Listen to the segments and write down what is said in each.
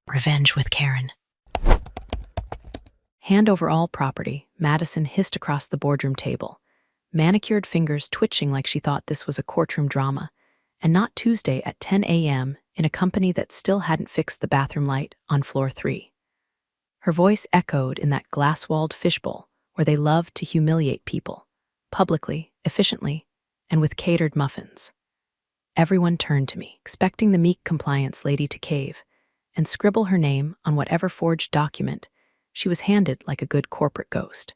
Revenge with Karen. Hand over all property, Madison hissed across the boardroom table, manicured fingers twitching like she thought this was a courtroom drama, and not Tuesday at 10 a.m. in a company that still hadn't fixed the bathroom light on floor 3. Her voice echoed in that glass-walled fishbowl where they loved to humiliate people, publicly, efficiently, and with catered muffins. Everyone turned to me, expecting the meek compliance lady to cave and scribble her name on whatever forged document she was handed like a good corporate ghost.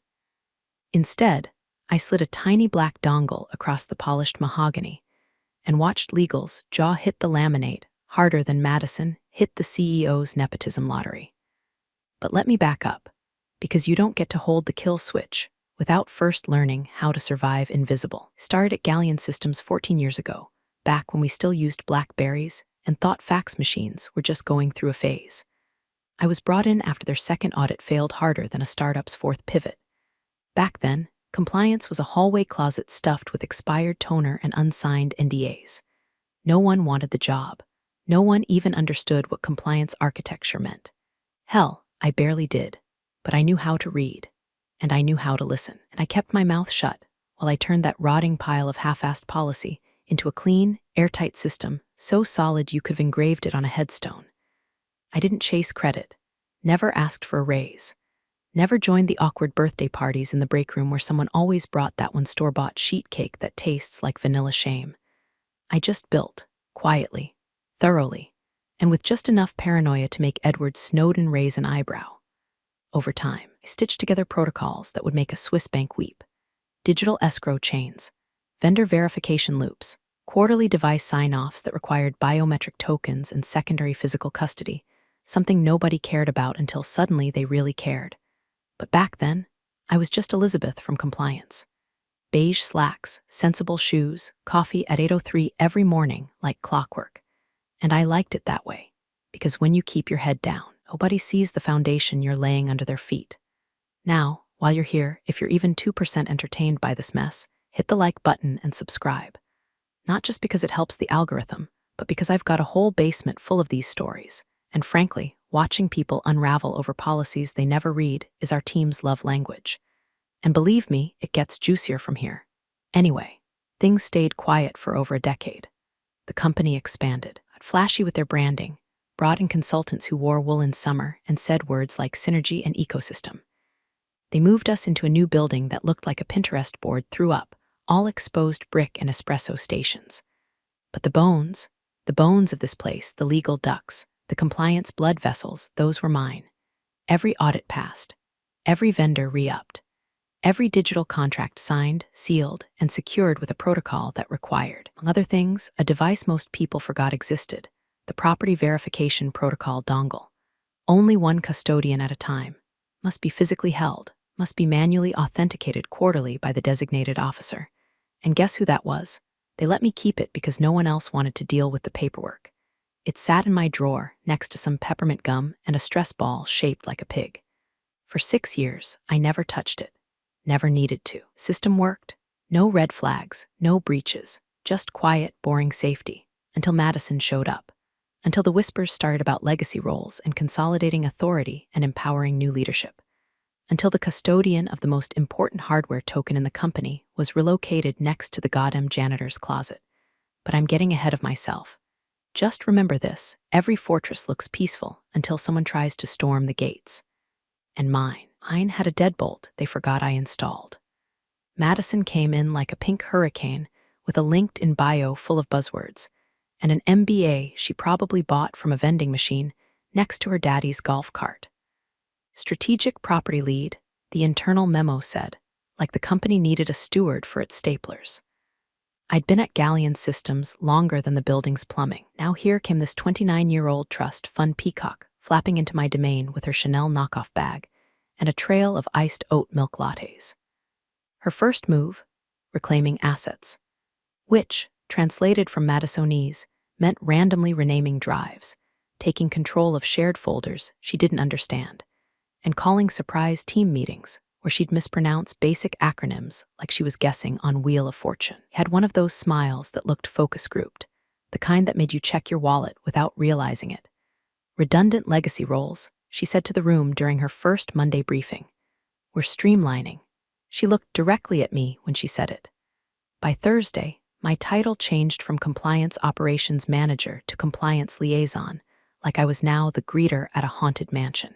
Instead, I slid a tiny black dongle across the polished mahogany and watched Legal's jaw hit the laminate harder than Madison hit the CEO's nepotism lottery. But let me back up, because you don't get to hold the kill switch without first learning how to survive invisible. Started at Galleon Systems 14 years ago, back when we still used BlackBerries and thought fax machines were just going through a phase. I was brought in after their second audit failed harder than a startup's fourth pivot. Back then, compliance was a hallway closet stuffed with expired toner and unsigned NDAs. No one wanted the job. No one even understood what compliance architecture meant. Hell, I barely did, but I knew how to read, and I knew how to listen, and I kept my mouth shut while I turned that rotting pile of half-assed policy into a clean, airtight system so solid you could have engraved it on a headstone. I didn't chase credit, never asked for a raise, never joined the awkward birthday parties in the break room where someone always brought that one store-bought sheet cake that tastes like vanilla shame. I just built, quietly, thoroughly, and with just enough paranoia to make Edward Snowden raise an eyebrow. Over time, I stitched together protocols that would make a Swiss bank weep. Digital escrow chains, vendor verification loops, quarterly device sign-offs that required biometric tokens and secondary physical custody, something nobody cared about until suddenly they really cared. But back then, I was just Elizabeth from compliance. Beige slacks, sensible shoes, coffee at 8:03 every morning like clockwork. And I liked it that way, because when you keep your head down, nobody sees the foundation you're laying under their feet. Now, while you're here, if you're even 2% entertained by this mess, hit the like button and subscribe. Not just because it helps the algorithm, but because I've got a whole basement full of these stories. And frankly, watching people unravel over policies they never read is our team's love language. And believe me, it gets juicier from here. Anyway, things stayed quiet for over a decade. The company expanded, got flashy with their branding, brought in consultants who wore wool in summer and said words like synergy and ecosystem. They moved us into a new building that looked like a Pinterest board threw up, all exposed brick and espresso stations. But the bones of this place, the legal ducts, the compliance blood vessels, those were mine. Every audit passed, every vendor re-upped, every digital contract signed, sealed, and secured with a protocol that required, among other things, a device most people forgot existed, the property verification protocol Dongle. Only one custodian at a time, must be physically held, must be manually authenticated quarterly by the designated officer. And guess who that was? They let me keep it because no one else wanted to deal with the paperwork. It sat in my drawer next to some peppermint gum and a stress ball shaped like a pig. For 6 years, I never touched it. Never needed to. System worked. No red flags, no breaches, just quiet, boring safety, until Madison showed up. Until the whispers started about legacy roles and consolidating authority and empowering new leadership. Until the custodian of the most important hardware token in the company was relocated next to the goddamn janitor's closet. But I'm getting ahead of myself. Just remember this, every fortress looks peaceful until someone tries to storm the gates. And mine had a deadbolt they forgot I installed. Madison came in like a pink hurricane with a LinkedIn bio full of buzzwords, and an MBA she probably bought from a vending machine next to her daddy's golf cart. Strategic property lead, the internal memo said, like the company needed a steward for its staplers. I'd been at Galleon Systems longer than the building's plumbing. Now here came this 29-year-old trust fund peacock flapping into my domain with her Chanel knockoff bag and a trail of iced oat milk lattes. Her first move, reclaiming assets, which, translated from Madisonese, meant randomly renaming drives, taking control of shared folders she didn't understand, and calling surprise team meetings where she'd mispronounce basic acronyms like she was guessing on Wheel of Fortune. Had one of those smiles that looked focus grouped, the kind that made you check your wallet without realizing it. Redundant legacy roles, she said to the room during her first Monday briefing. We're streamlining. She looked directly at me when she said it. By Thursday, my title changed from compliance operations manager to compliance liaison, like I was now the greeter at a haunted mansion.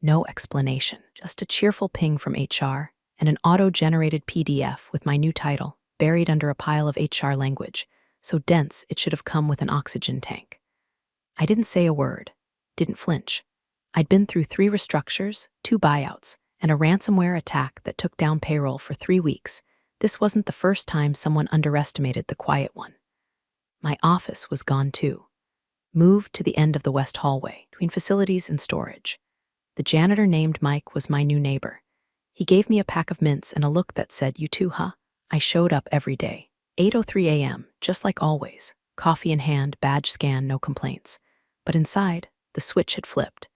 No explanation, just a cheerful ping from HR and an auto-generated PDF with my new title buried under a pile of HR language, so dense it should have come with an oxygen tank. I didn't say a word, didn't flinch. I'd been through 3 restructures, 2 buyouts, and a ransomware attack that took down payroll for 3 weeks. This wasn't the first time someone underestimated the quiet one. My office was gone too. Moved to the end of the west hallway, between facilities and storage. The janitor named Mike was my new neighbor. He gave me a pack of mints and a look that said, "You too, huh?" I showed up every day. 8:03 a.m., just like always. Coffee in hand, badge scan, no complaints. But inside, the switch had flipped.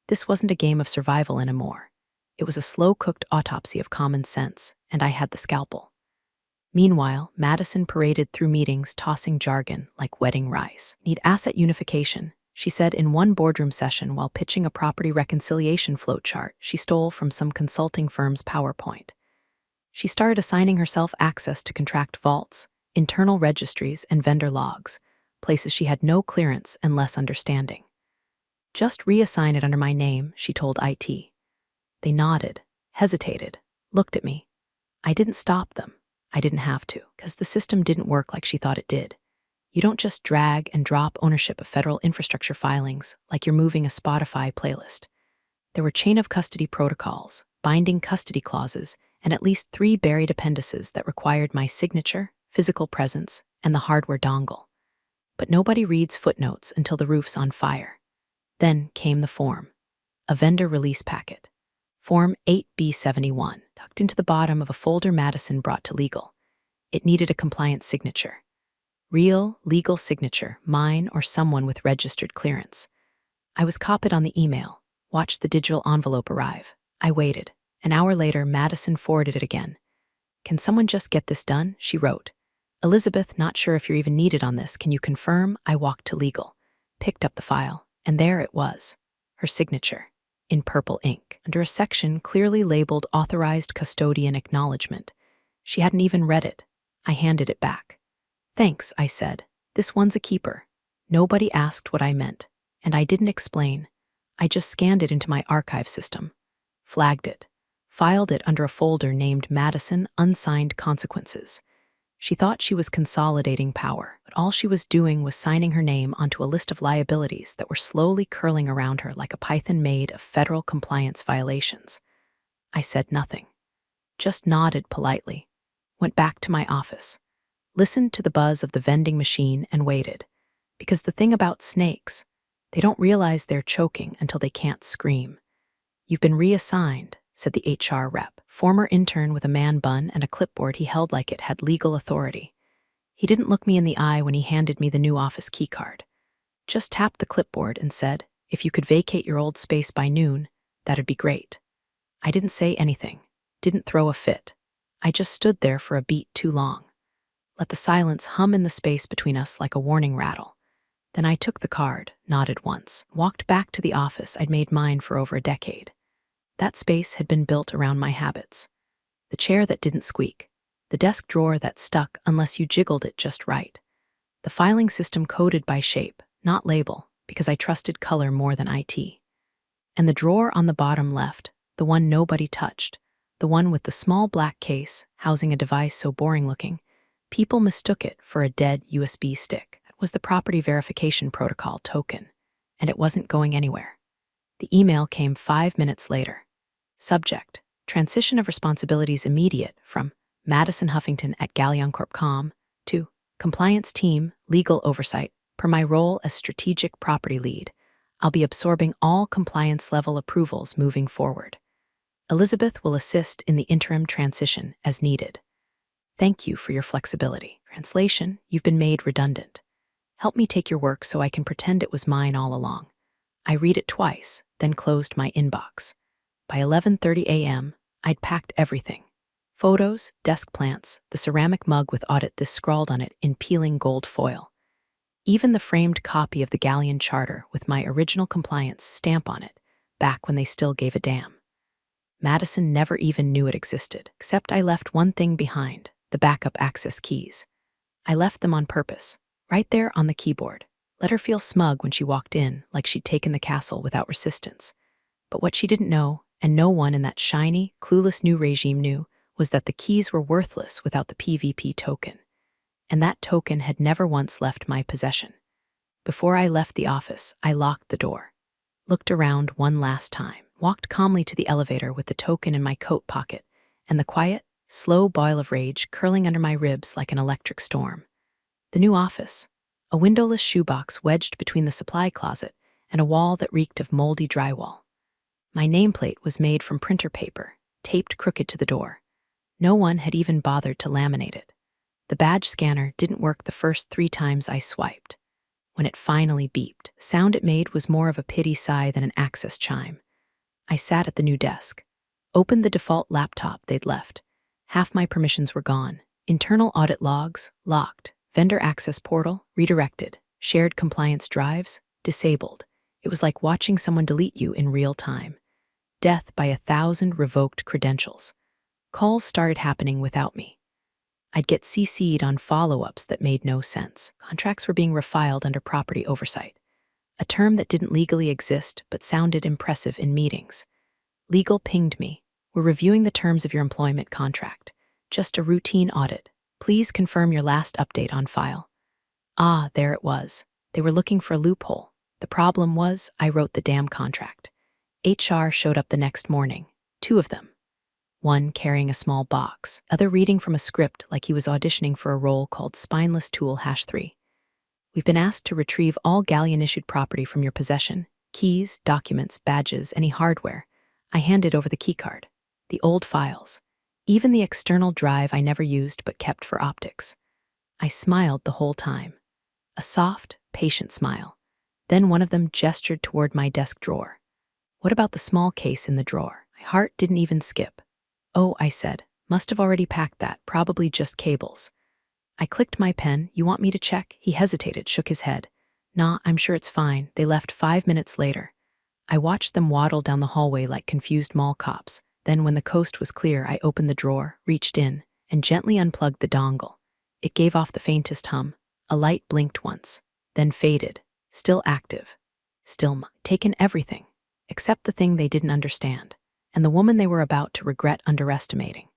This wasn't a game of survival anymore. It was a slow-cooked autopsy of common sense, and I had the scalpel. Meanwhile, Madison paraded through meetings tossing jargon like wedding rice. Need asset unification, she said in one boardroom session while pitching a property reconciliation flowchart she stole from some consulting firm's PowerPoint. She started assigning herself access to contract vaults, internal registries, and vendor logs, places she had no clearance and less understanding. Just reassign it under my name, she told IT. They nodded, hesitated, looked at me. I didn't stop them. I didn't have to, because the system didn't work like she thought it did. You don't just drag and drop ownership of federal infrastructure filings like you're moving a Spotify playlist. There were chain of custody protocols, binding custody clauses, and at least 3 buried appendices that required my signature, physical presence, and the hardware dongle. But nobody reads footnotes until the roof's on fire. Then came the form, a vendor release packet. Form 8B71, tucked into the bottom of a folder Madison brought to legal. It needed a compliance signature. Real, legal signature, mine or someone with registered clearance. I was copied on the email, watched the digital envelope arrive. I waited. An hour later, Madison forwarded it again. Can someone just get this done? She wrote. Elizabeth, not sure if you're even needed on this. Can you confirm? I walked to legal, picked up the file, and there it was, her signature, in purple ink, under a section clearly labeled Authorized Custodian Acknowledgement. She hadn't even read it. I handed it back. Thanks, I said. This one's a keeper. Nobody asked what I meant, and I didn't explain. I just scanned it into my archive system, flagged it, filed it under a folder named Madison Unsigned Consequences. She thought she was consolidating power, but all she was doing was signing her name onto a list of liabilities that were slowly curling around her like a python made of federal compliance violations. I said nothing, just nodded politely, went back to my office, listened to the buzz of the vending machine and waited. Because the thing about snakes, they don't realize they're choking until they can't scream. You've been reassigned, said the HR rep, former intern with a man bun and a clipboard he held like it had legal authority. He didn't look me in the eye when he handed me the new office keycard. Just tapped the clipboard and said, if you could vacate your old space by noon, that'd be great. I didn't say anything, didn't throw a fit. I just stood there for a beat too long. Let the silence hum in the space between us like a warning rattle. Then I took the card, nodded once, walked back to the office I'd made mine for over a decade. That space had been built around my habits. The chair that didn't squeak, the desk drawer that stuck unless you jiggled it just right. The filing system coded by shape, not label, because I trusted color more than IT. And the drawer on the bottom left, the one nobody touched, the one with the small black case housing a device so boring-looking, people mistook it for a dead USB stick. It was the property verification protocol token, and it wasn't going anywhere. The email came 5 minutes later. Subject: Transition of responsibilities immediate from Madison Huffington at GallionCorp.com to Compliance Team, Legal Oversight, per my role as Strategic Property Lead. I'll be absorbing all compliance-level approvals moving forward. Elizabeth will assist in the interim transition as needed. Thank you for your flexibility. Translation: You've been made redundant. Help me take your work so I can pretend it was mine all along. I read it twice, then closed my inbox. By 11:30 a.m., I'd packed everything. Photos, desk plants, the ceramic mug with audit this scrawled on it in peeling gold foil. Even the framed copy of the Galleon Charter with my original compliance stamp on it, back when they still gave a damn. Madison never even knew it existed, except I left one thing behind, the backup access keys. I left them on purpose, right there on the keyboard. Let her feel smug when she walked in, like she'd taken the castle without resistance. But what she didn't know, and no one in that shiny, clueless new regime knew, was that the keys were worthless without the PvP token. And that token had never once left my possession. Before I left the office, I locked the door, looked around one last time, walked calmly to the elevator with the token in my coat pocket, and the quiet, slow boil of rage curling under my ribs like an electric storm. The new office, a windowless shoebox wedged between the supply closet and a wall that reeked of moldy drywall. My nameplate was made from printer paper, taped crooked to the door. No one had even bothered to laminate it. The badge scanner didn't work the first 3 times I swiped. When it finally beeped, the sound it made was more of a pity sigh than an access chime. I sat at the new desk, opened the default laptop they'd left. Half my permissions were gone. Internal audit logs, locked. Vendor access portal, redirected. Shared compliance drives, disabled. It was like watching someone delete you in real time. Death by 1,000 revoked credentials. Calls started happening without me. I'd get CC'd on follow-ups that made no sense. Contracts were being refiled under property oversight, a term that didn't legally exist but sounded impressive in meetings. Legal pinged me. We're reviewing the terms of your employment contract. Just a routine audit. Please confirm your last update on file. Ah, there it was. They were looking for a loophole. The problem was, I wrote the damn contract. HR showed up the next morning. 2 of them. One carrying a small box, other reading from a script like he was auditioning for a role called Spineless Tool #3. We've been asked to retrieve all Galleon-issued property from your possession, keys, documents, badges, any hardware. I handed over the keycard, the old files, even the external drive I never used but kept for optics. I smiled the whole time, a soft, patient smile. Then one of them gestured toward my desk drawer. What about the small case in the drawer? My heart didn't even skip. Oh, I said, must have already packed that, probably just cables. I clicked my pen. You want me to check? He hesitated, shook his head. Nah, I'm sure it's fine. They left 5 minutes later. I watched them waddle down the hallway like confused mall cops. Then when the coast was clear, I opened the drawer, reached in, and gently unplugged the dongle. It gave off the faintest hum. A light blinked once, then faded. Still active. Still taken everything, except the thing they didn't understand, and the woman they were about to regret underestimating.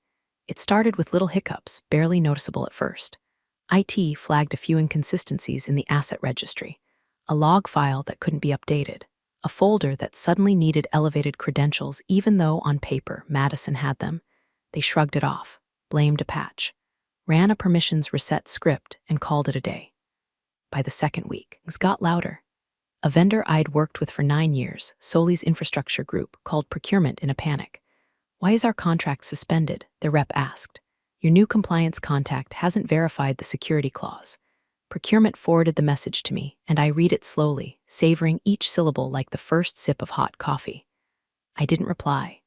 It started with little hiccups, barely noticeable at first. IT flagged a few inconsistencies in the asset registry, a log file that couldn't be updated, a folder that suddenly needed elevated credentials even though on paper Madison had them. They shrugged it off, blamed a patch, ran a permissions reset script, and called it a day. By the second week, things got louder. A vendor I'd worked with for 9 years, Soli's infrastructure group, called procurement in a panic. Why is our contract suspended? The rep asked. Your new compliance contact hasn't verified the security clause. Procurement forwarded the message to me, and I read it slowly, savoring each syllable like the first sip of hot coffee. I didn't reply.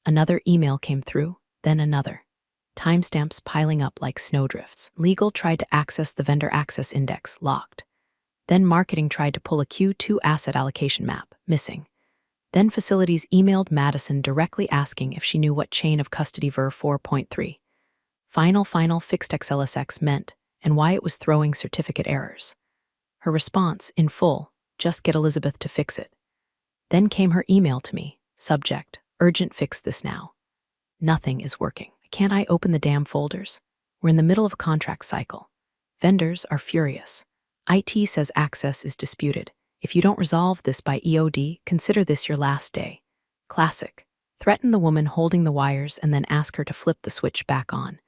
Another email came through, then another. Timestamps piling up like snowdrifts. Legal tried to access the vendor access index, locked. Then marketing tried to pull a Q2 asset allocation map, missing. Then facilities emailed Madison directly asking if she knew what chain of custody ver 4.3. Final fixed XLSX meant, and why it was throwing certificate errors. Her response, in full, just get Elizabeth to fix it. Then came her email to me, subject, urgent fix this now. Nothing is working. Can't I open the damn folders? We're in the middle of a contract cycle. Vendors are furious. IT says access is disputed. If you don't resolve this by EOD, consider this your last day. Classic. Threaten the woman holding the wires and then ask her to flip the switch back on.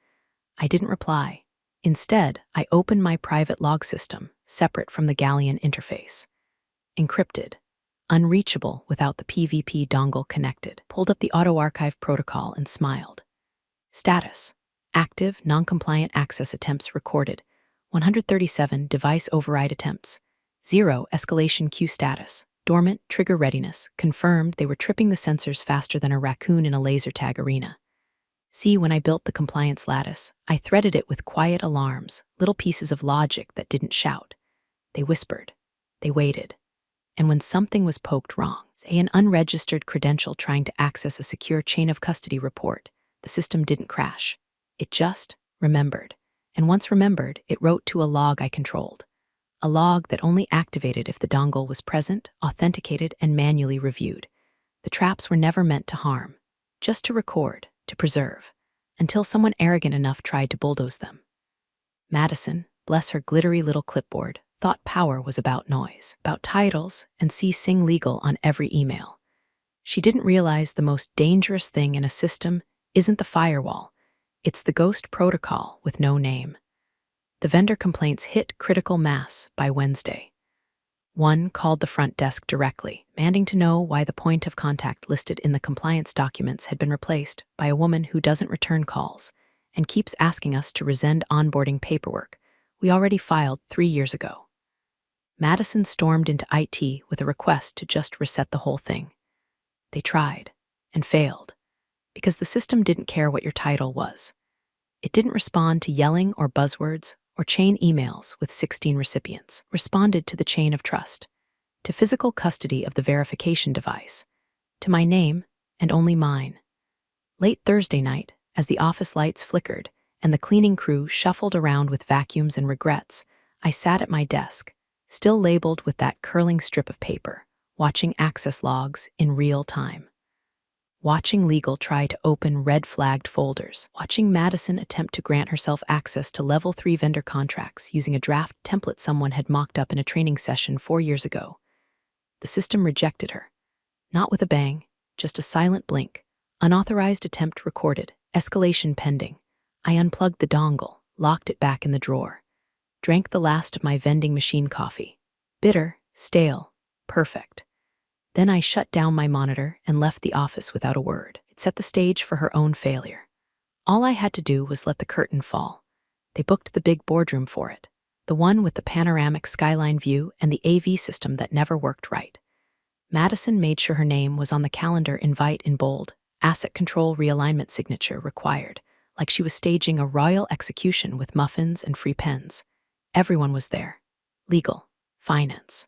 I didn't reply. Instead, I opened my private log system, separate from the Galleon interface. Encrypted. Unreachable without the PvP dongle connected. Pulled up the auto-archive protocol and smiled. Status. Active, non-compliant access attempts recorded. 137 device override attempts. 0 escalation queue status. Dormant, trigger readiness. Confirmed they were tripping the sensors faster than a raccoon in a laser tag arena. See, when I built the compliance lattice, I threaded it with quiet alarms, little pieces of logic that didn't shout. They whispered. They waited. And when something was poked wrong, say an unregistered credential trying to access a secure chain of custody report, the system didn't crash. It just remembered. And once remembered, it wrote to a log I controlled. A log that only activated if the dongle was present, authenticated, and manually reviewed. The traps were never meant to harm, just to record, to preserve, until someone arrogant enough tried to bulldoze them. Madison, bless her glittery little clipboard, thought power was about noise, about titles, and sing legal on every email. She didn't realize the most dangerous thing in a system isn't the firewall, it's the ghost protocol with no name. The vendor complaints hit critical mass by Wednesday. One called the front desk directly, demanding to know why the point of contact listed in the compliance documents had been replaced by a woman who doesn't return calls and keeps asking us to rescind onboarding paperwork we already filed 3 years ago. Madison stormed into IT with a request to just reset the whole thing. They tried and failed because the system didn't care what your title was. It didn't respond to yelling or buzzwords or chain emails with 16 recipients. Responded to the chain of trust, to physical custody of the verification device, to my name and only mine. Late Thursday night, as the office lights flickered and the cleaning crew shuffled around with vacuums and regrets, I sat at my desk, still labeled with that curling strip of paper, watching access logs in real time. Watching legal try to open red-flagged folders, watching Madison attempt to grant herself access to level 3 vendor contracts using a draft template someone had mocked up in a training session 4 years ago. The system rejected her. Not with a bang, just a silent blink. Unauthorized attempt recorded, escalation pending. I unplugged the dongle, locked it back in the drawer. Drank the last of my vending machine coffee. Bitter, stale, perfect. Then I shut down my monitor and left the office without a word. It set the stage for her own failure. All I had to do was let the curtain fall. They booked the big boardroom for it, the one with the panoramic skyline view and the AV system that never worked right. Madison made sure her name was on the calendar invite in bold, asset control realignment signature required, like she was staging a royal execution with muffins and free pens. Everyone was there. Legal, finance.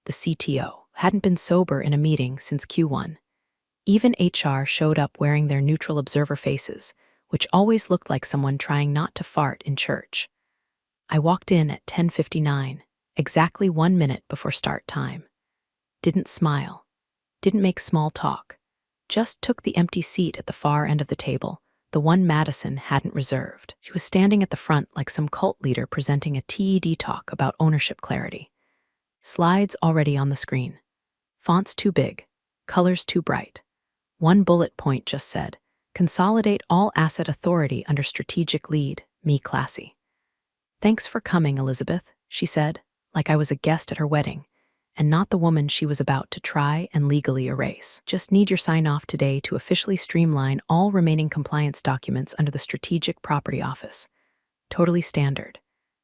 The CTO hadn't been sober in a meeting since Q1. Even HR showed up wearing their neutral observer faces, which always looked like someone trying not to fart in church. I walked in at 10:59, exactly 1 minute before start time. Didn't smile, didn't make small talk, just took the empty seat at the far end of the table, the one Madison hadn't reserved. She was standing at the front like some cult leader presenting a TED talk about ownership clarity. Slides already on the screen. Fonts too big, colors too bright. One bullet point just said, consolidate all asset authority under strategic lead, me classy. Thanks for coming, Elizabeth, she said, like I was a guest at her wedding, and not the woman she was about to try and legally erase. Just need your sign-off today to officially streamline all remaining compliance documents under the Strategic Property Office. Totally standard.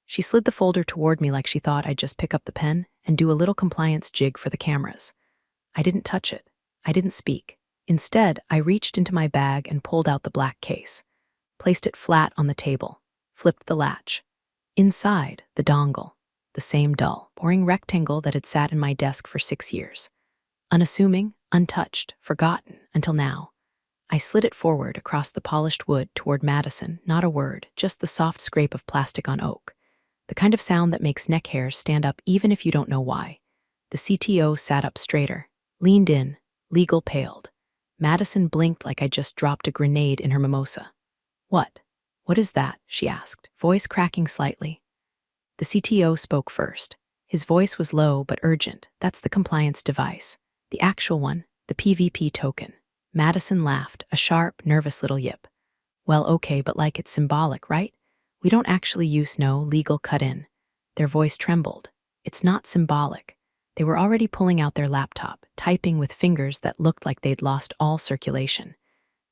She slid the folder toward me like she thought I'd just pick up the pen and do a little compliance jig for the cameras. I didn't touch it. I didn't speak. Instead, I reached into my bag and pulled out the black case, placed it flat on the table, flipped the latch. Inside, the dongle, the same dull, boring rectangle that had sat in my desk for 6 years. Unassuming, untouched, forgotten, until now. I slid it forward across the polished wood toward Madison, not a word, just the soft scrape of plastic on oak. The kind of sound that makes neck hairs stand up even if you don't know why. The CTO sat up straighter, leaned in, legal paled. Madison blinked like I just dropped a grenade in her mimosa. What? What is that? She asked, voice cracking slightly. The CTO spoke first. His voice was low but urgent. That's the compliance device. The actual one, the PVP token. Madison laughed, a sharp, nervous little yip. Well, okay, but like it's symbolic, right? We don't actually use no legal cut-in. Their voice trembled. It's not symbolic. They were already pulling out their laptop, typing with fingers that looked like they'd lost all circulation.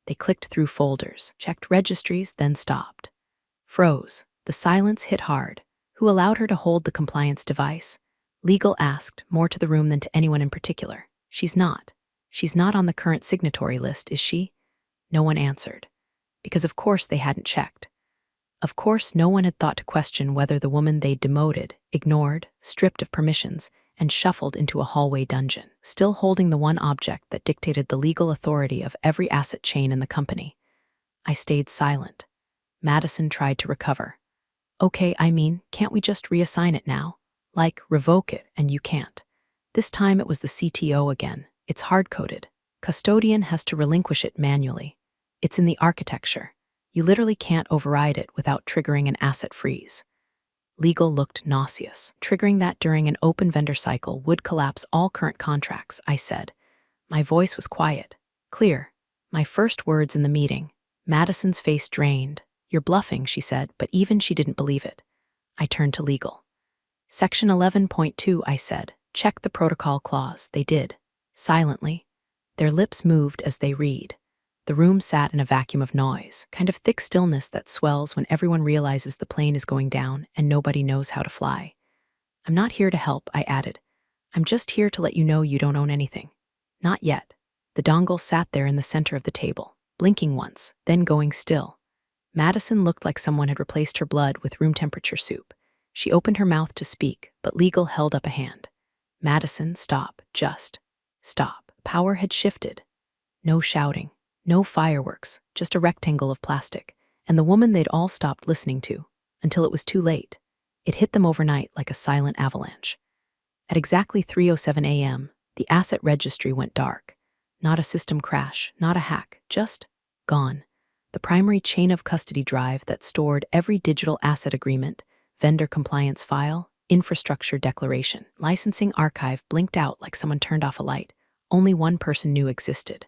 They clicked through folders, checked registries, then stopped. Froze. The silence hit hard. Who allowed her to hold the compliance device? Legal asked, more to the room than to anyone in particular. She's not. She's not on the current signatory list, is she? No one answered. Because of course they hadn't checked. Of course, no one had thought to question whether the woman they'd demoted, ignored, stripped of permissions, and shuffled into a hallway dungeon, still holding the one object that dictated the legal authority of every asset chain in the company. I stayed silent. Madison tried to recover. Okay, can't we just reassign it now? Like, revoke it, and you can't. This time it was the CTO again. It's hard-coded. Custodian has to relinquish it manually. It's in the architecture. You literally can't override it without triggering an asset freeze. Legal looked nauseous. Triggering that during an open vendor cycle would collapse all current contracts, I said. My voice was quiet, clear. My first words in the meeting. Madison's face drained. You're bluffing, she said, but even she didn't believe it. I turned to legal. Section 11.2, I said. Check the protocol clause. They did. Silently. Their lips moved as they read. The room sat in a vacuum of noise, kind of thick stillness that swells when everyone realizes the plane is going down and nobody knows how to fly. I'm not here to help, I added. I'm just here to let you know you don't own anything. Not yet. The dongle sat there in the center of the table, blinking once, then going still. Madison looked like someone had replaced her blood with room temperature soup. She opened her mouth to speak, but legal held up a hand. Madison, stop, just stop. Power had shifted. No shouting. No fireworks, just a rectangle of plastic, and the woman they'd all stopped listening to, until it was too late. It hit them overnight like a silent avalanche. At exactly 3:07 a.m., the asset registry went dark. Not a system crash, not a hack, just gone. The primary chain of custody drive that stored every digital asset agreement, vendor compliance file, infrastructure declaration, licensing archive blinked out like someone turned off a light only one person knew existed.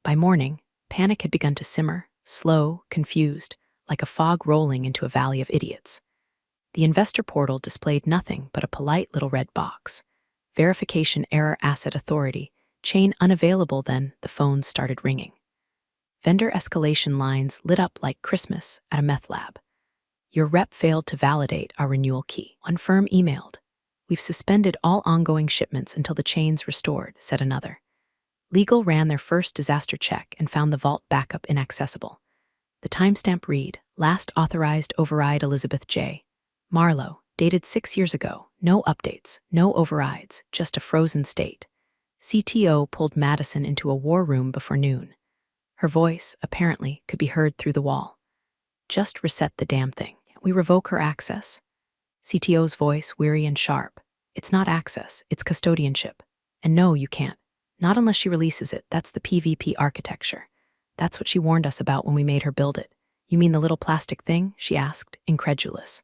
By morning, panic had begun to simmer, slow, confused, like a fog rolling into a valley of idiots. The investor portal displayed nothing but a polite little red box. Verification error asset authority, chain unavailable. Then the phones started ringing. Vendor escalation lines lit up like Christmas at a meth lab. Your rep failed to validate our renewal key. One firm emailed. We've suspended all ongoing shipments until the chain's restored, said another. Legal ran their first disaster check and found the vault backup inaccessible. The timestamp read, last authorized override Elizabeth J. Marlowe, dated 6 years ago. No updates, no overrides, just a frozen state. CTO pulled Madison into a war room before noon. Her voice, apparently, could be heard through the wall. Just reset the damn thing. Can't we revoke her access? CTO's voice, weary and sharp. It's not access, it's custodianship. And no, you can't. Not unless she releases it. That's the PvP architecture. That's what she warned us about when we made her build it. You mean the little plastic thing? She asked, incredulous.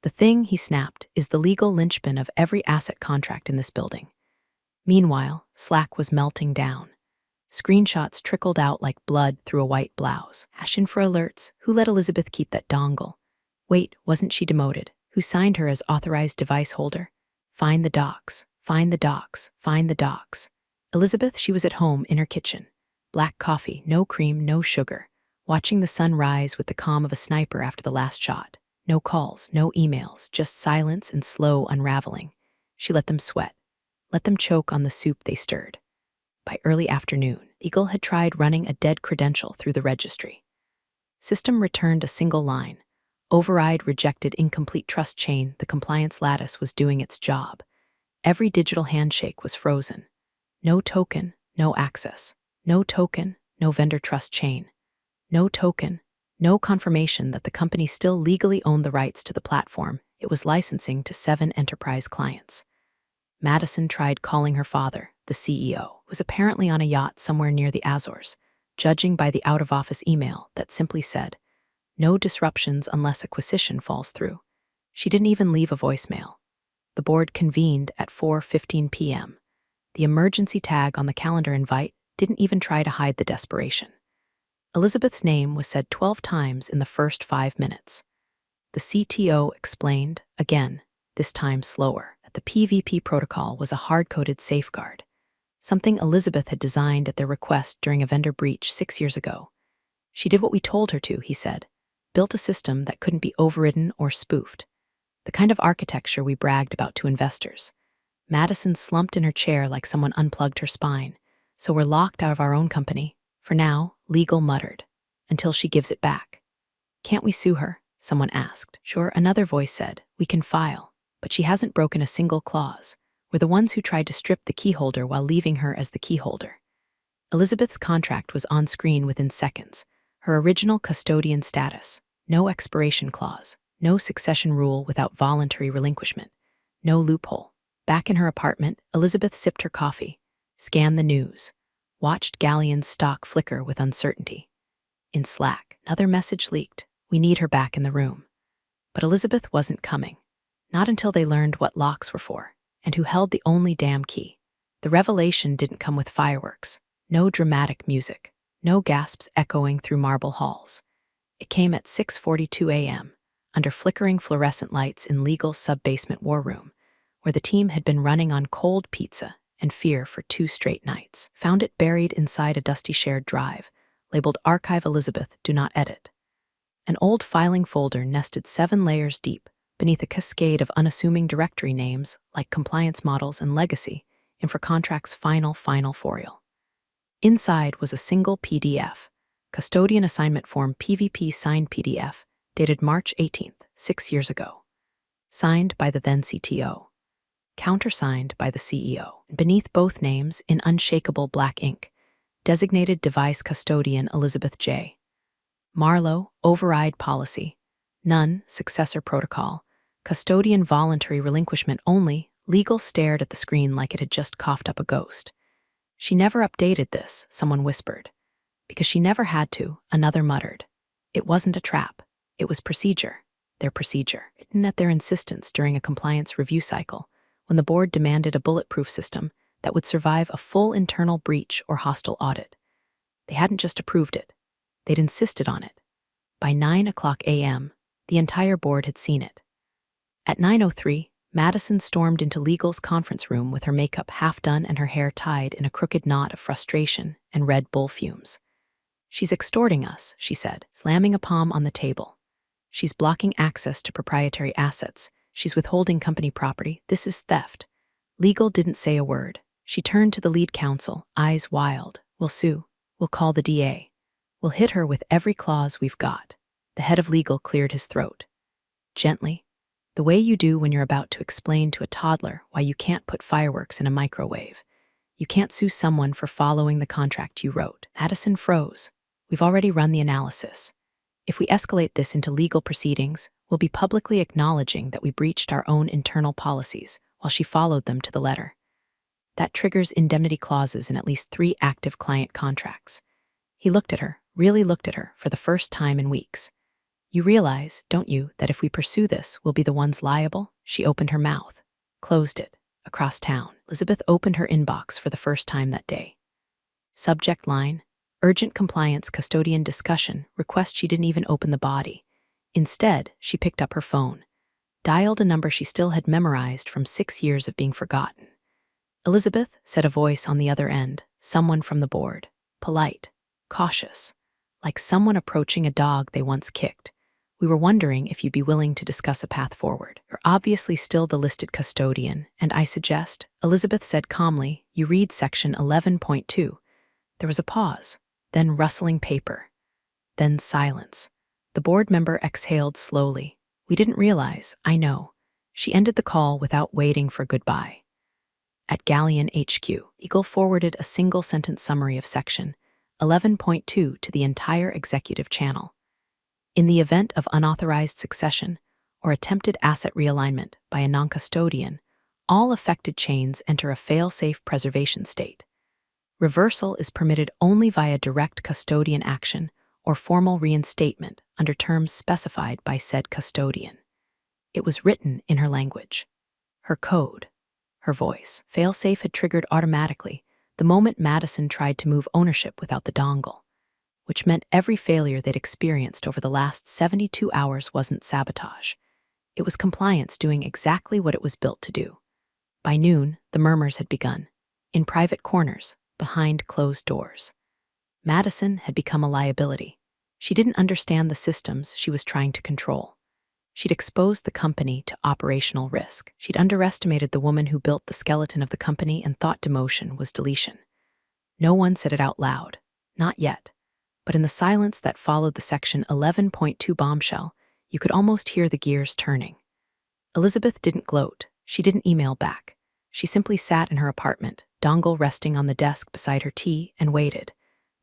The thing, he snapped, is the legal linchpin of every asset contract in this building. Meanwhile, Slack was melting down. Screenshots trickled out like blood through a white blouse. Hash in for alerts. Who let Elizabeth keep that dongle? Wait, wasn't she demoted? Who signed her as authorized device holder? Find the docs. Find the docs. Find the docs. Elizabeth, she was at home in her kitchen. Black coffee, no cream, no sugar. Watching the sun rise with the calm of a sniper after the last shot. No calls, no emails, just silence and slow unraveling. She let them sweat. Let them choke on the soup they stirred. By early afternoon, Eagle had tried running a dead credential through the registry. System returned a single line. Override rejected incomplete trust chain. The compliance lattice was doing its job. Every digital handshake was frozen. No token, no access. No token, no vendor trust chain. No token, no confirmation that the company still legally owned the rights to the platform it was licensing to 7 enterprise clients. Madison tried calling her father, the CEO, who was apparently on a yacht somewhere near the Azores, judging by the out-of-office email that simply said, no disruptions unless acquisition falls through. She didn't even leave a voicemail. The board convened at 4:15 p.m. The emergency tag on the calendar invite didn't even try to hide the desperation. Elizabeth's name was said 12 times in the first 5 minutes. The CTO explained, again, this time slower, that the PvP protocol was a hard-coded safeguard, something Elizabeth had designed at their request during a vendor breach 6 years ago. She did what we told her to, he said, built a system that couldn't be overridden or spoofed, the kind of architecture we bragged about to investors. Madison slumped in her chair like someone unplugged her spine. So we're locked out of our own company. For now, legal muttered. Until she gives it back. Can't we sue her? someone asked. Sure, another voice said, we can file, but she hasn't broken a single clause. We're the ones who tried to strip the keyholder while leaving her as the keyholder. Elizabeth's contract was on screen within seconds. Her original custodian status, no expiration clause, no succession rule without voluntary relinquishment, no loophole. Back in her apartment, Elizabeth sipped her coffee, scanned the news, watched Galleon's stock flicker with uncertainty. In Slack, another message leaked. We need her back in the room. But Elizabeth wasn't coming. Not until they learned what locks were for, and who held the only damn key. The revelation didn't come with fireworks, no dramatic music, no gasps echoing through marble halls. It came at 6:42 a.m., under flickering fluorescent lights in Legal's sub-basement war room, where the team had been running on cold pizza and fear for 2 straight nights. Found it buried inside a dusty shared drive, labeled Archive Elizabeth, Do Not Edit. An old filing folder nested 7 layers deep beneath a cascade of unassuming directory names like compliance models and legacy, Infracontract's final forial. Inside was a single PDF, Custodian Assignment Form PVP signed PDF, dated March 18th, 6 years ago. Signed by the then CTO. Countersigned by the CEO. Beneath both names, in unshakable black ink, designated device custodian Elizabeth J. Marlowe, override policy. None, successor protocol. Custodian voluntary relinquishment only. Legal stared at the screen like it had just coughed up a ghost. She never updated this, someone whispered. Because she never had to, another muttered. It wasn't a trap. It was procedure. Their procedure. Written at their insistence during a compliance review cycle, when the board demanded a bulletproof system that would survive a full internal breach or hostile audit. They hadn't just approved it. They'd insisted on it. By 9:00 a.m., the entire board had seen it. At 9:03, Madison stormed into Legal's conference room with her makeup half done and her hair tied in a crooked knot of frustration and Red Bull fumes. She's extorting us, she said, slamming a palm on the table. She's blocking access to proprietary assets. She's withholding company property. This is theft. Legal didn't say a word. She turned to the lead counsel, eyes wild. We'll sue. We'll call the DA. We'll hit her with every clause we've got. The head of legal cleared his throat. Gently, the way you do when you're about to explain to a toddler why you can't put fireworks in a microwave. You can't sue someone for following the contract you wrote. Madison froze. We've already run the analysis. If we escalate this into legal proceedings, we'll be publicly acknowledging that we breached our own internal policies while she followed them to the letter. That triggers indemnity clauses in at least 3 active client contracts. He looked at her, really looked at her, for the first time in weeks. You realize, don't you, that if we pursue this, we'll be the ones liable? She opened her mouth, closed it, across town. Elizabeth opened her inbox for the first time that day. Subject line, urgent compliance custodian discussion, request. She didn't even open the body. Instead, she picked up her phone, dialed a number she still had memorized from 6 years of being forgotten. Elizabeth, said a voice on the other end, someone from the board, polite, cautious, like someone approaching a dog they once kicked. We were wondering if you'd be willing to discuss a path forward. You're obviously still the listed custodian, and I suggest, Elizabeth said calmly, you read section 11.2. There was a pause, then rustling paper, then silence. The board member exhaled slowly. We didn't realize, I know. She ended the call without waiting for goodbye. At Galleon HQ, Eagle forwarded a single-sentence summary of section 11.2 to the entire executive channel. In the event of unauthorized succession or attempted asset realignment by a non-custodian, all affected chains enter a fail-safe preservation state. Reversal is permitted only via direct custodian action or formal reinstatement under terms specified by said custodian. It was written in her language, her code, her voice. Fail-safe had triggered automatically the moment Madison tried to move ownership without the dongle, which meant every failure they'd experienced over the last 72 hours wasn't sabotage. It was compliance doing exactly what it was built to do. By noon, the murmurs had begun, in private corners, behind closed doors. Madison had become a liability. She didn't understand the systems she was trying to control. She'd exposed the company to operational risk. She'd underestimated the woman who built the skeleton of the company and thought demotion was deletion. No one said it out loud, not yet. But in the silence that followed the section 11.2 bombshell, You could almost hear the gears turning. Elizabeth didn't gloat. She didn't email back. She simply sat in her apartment, Dongle resting on the desk beside her tea, and waited.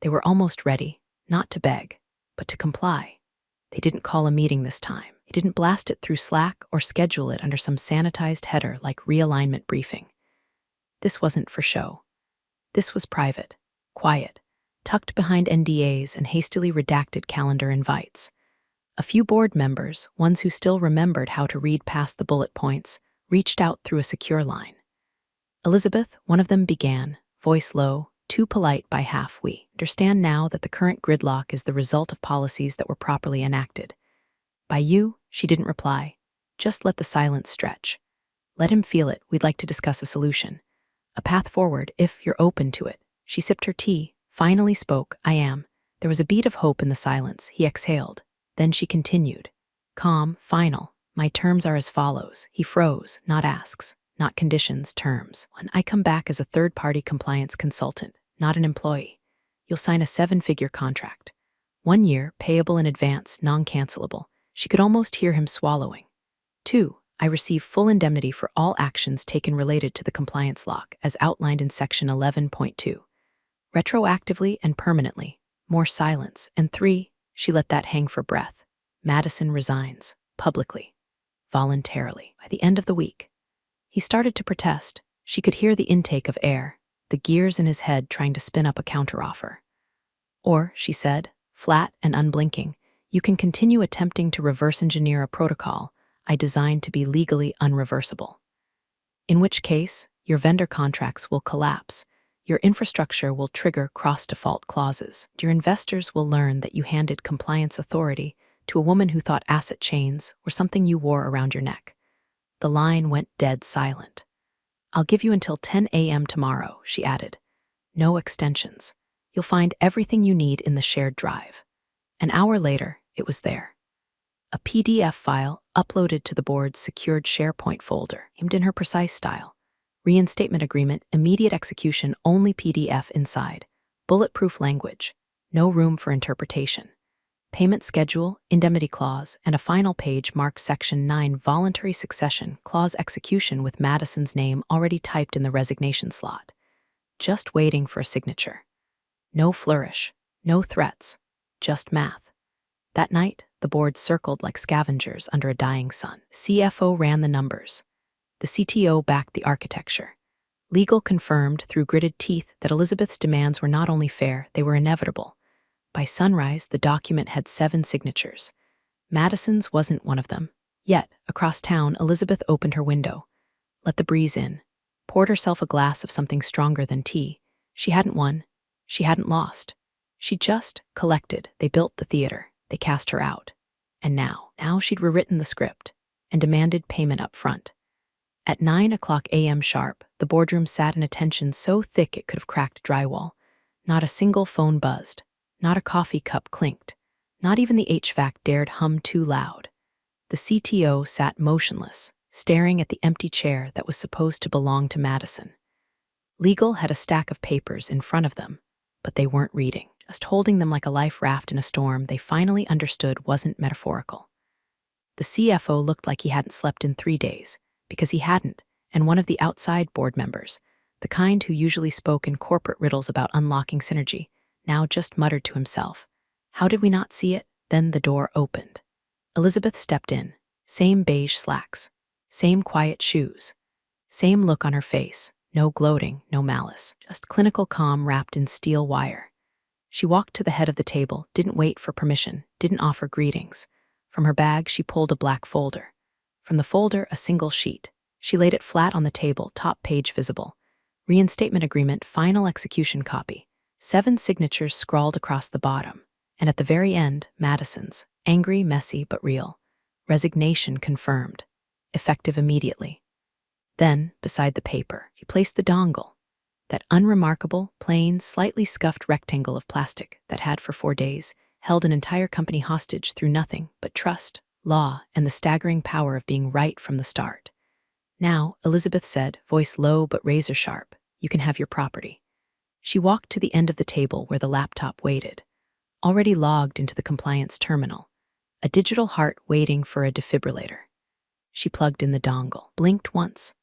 They were almost ready, not to beg, but to comply. They didn't call a meeting this time. They didn't blast it through Slack or schedule it under some sanitized header like realignment briefing. This wasn't for show. This was private, quiet, tucked behind NDAs and hastily redacted calendar invites. A few board members, ones who still remembered how to read past the bullet points, reached out through a secure line. Elizabeth, one of them, began, voice low, too polite by half. We understand now that the current gridlock is the result of policies that were properly enacted. By you, she didn't reply. Just let the silence stretch. Let him feel it. We'd like to discuss a solution. A path forward, if you're open to it. She sipped her tea, finally spoke. I am. There was a beat of hope in the silence. He exhaled. Then she continued. Calm, final. My terms are as follows. He froze. Not asks, not conditions, terms. When I come back as a third-party compliance consultant, not an employee, you'll sign a 7-figure contract. 1 year, payable in advance, non-cancelable. She could almost hear him swallowing. 2. I receive full indemnity for all actions taken related to the compliance lock, as outlined in Section 11.2. Retroactively and permanently. More silence. And 3. She let that hang for breath. Madison resigns. Publicly. Voluntarily. By the end of the week. He started to protest. She could hear the intake of air, the gears in his head trying to spin up a counteroffer. Or, she said, flat and unblinking, you can continue attempting to reverse engineer a protocol I designed to be legally unreversible. In which case, your vendor contracts will collapse, your infrastructure will trigger cross-default clauses, your investors will learn that you handed compliance authority to a woman who thought asset chains were something you wore around your neck. The line went dead silent. I'll give you until 10 a.m. tomorrow, she added. No extensions. You'll find everything you need in the shared drive. An hour later, it was there. A PDF file uploaded to the board's secured SharePoint folder, aimed in her precise style. Reinstatement agreement, immediate execution, only PDF inside. Bulletproof language. No room for interpretation. Payment schedule, indemnity clause, and a final page marked Section 9 voluntary succession clause execution with Madison's name already typed in the resignation slot. Just waiting for a signature. No flourish, no threats, just math. That night, the board circled like scavengers under a dying sun. CFO ran the numbers. The CTO backed the architecture. Legal confirmed through gritted teeth that Elizabeth's demands were not only fair, they were inevitable. By sunrise, the document had 7 signatures. Madison's wasn't one of them. Yet, across town, Elizabeth opened her window, let the breeze in, poured herself a glass of something stronger than tea. She hadn't won. She hadn't lost. She just collected. They built the theater. They cast her out. And now she'd rewritten the script and demanded payment up front. At 9 o'clock a.m. sharp, the boardroom sat in a tension so thick it could have cracked drywall. Not a single phone buzzed. Not a coffee cup clinked. Not even the HVAC dared hum too loud. The CTO sat motionless, staring at the empty chair that was supposed to belong to Madison. Legal had a stack of papers in front of them, but they weren't reading. Just holding them like a life raft in a storm they finally understood wasn't metaphorical. The CFO looked like he hadn't slept in 3 days, because he hadn't, and one of the outside board members, the kind who usually spoke in corporate riddles about unlocking synergy, now just muttered to himself, "How did we not see it?" Then the door opened. Elizabeth stepped in, same beige slacks, same quiet shoes, same look on her face, no gloating, no malice, just clinical calm wrapped in steel wire. She walked to the head of the table, didn't wait for permission, didn't offer greetings. From her bag, she pulled a black folder. From the folder, a single sheet. She laid it flat on the table, top page visible. Reinstatement agreement, final execution copy. 7 signatures scrawled across the bottom. And at the very end, Madison's. Angry, messy, but real. Resignation confirmed. Effective immediately. Then, beside the paper, she placed the dongle. That unremarkable, plain, slightly scuffed rectangle of plastic that had for 4 days held an entire company hostage through nothing but trust, law, and the staggering power of being right from the start. Now, Elizabeth said, voice low but razor sharp, you can have your property. She walked to the end of the table where the laptop waited, already logged into the compliance terminal. A digital heart waiting for a defibrillator. She plugged in the dongle, blinked once.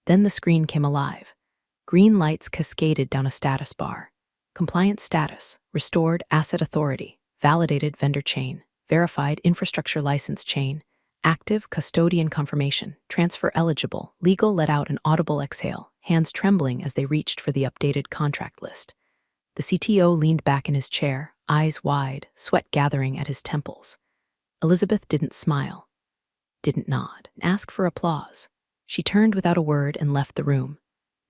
Then the screen came alive. Green lights cascaded down a status bar. Compliance status, restored asset authority, validated vendor chain, verified infrastructure license chain, active custodian confirmation, transfer eligible. Legal let out an audible exhale, hands trembling as they reached for the updated contract list. The CTO leaned back in his chair, eyes wide, sweat gathering at his temples. Elizabeth didn't smile, didn't nod, ask for applause. She turned without a word and left the room.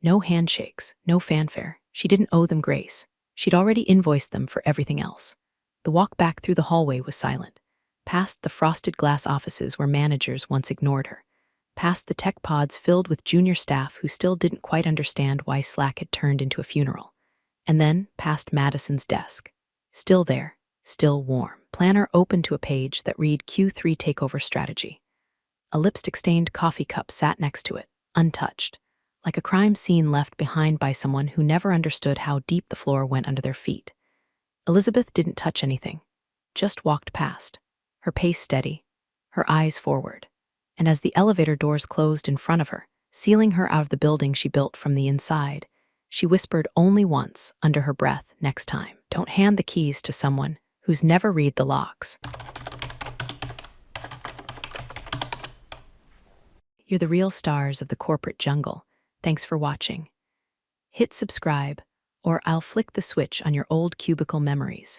No handshakes, no fanfare. She didn't owe them grace. She'd already invoiced them for everything else. The walk back through the hallway was silent. Past the frosted glass offices where managers once ignored her. Past the tech pods filled with junior staff who still didn't quite understand why Slack had turned into a funeral. And then past Madison's desk. Still there, still warm. Planner open to a page that read Q3 takeover strategy. A lipstick-stained coffee cup sat next to it, untouched, like a crime scene left behind by someone who never understood how deep the floor went under their feet. Elizabeth didn't touch anything, just walked past, her pace steady, her eyes forward. And as the elevator doors closed in front of her, sealing her out of the building she built from the inside, she whispered only once, under her breath, next time, don't hand the keys to someone who's never read the locks. You're the real stars of the corporate jungle. Thanks for watching. Hit subscribe, or I'll flick the switch on your old cubicle memories.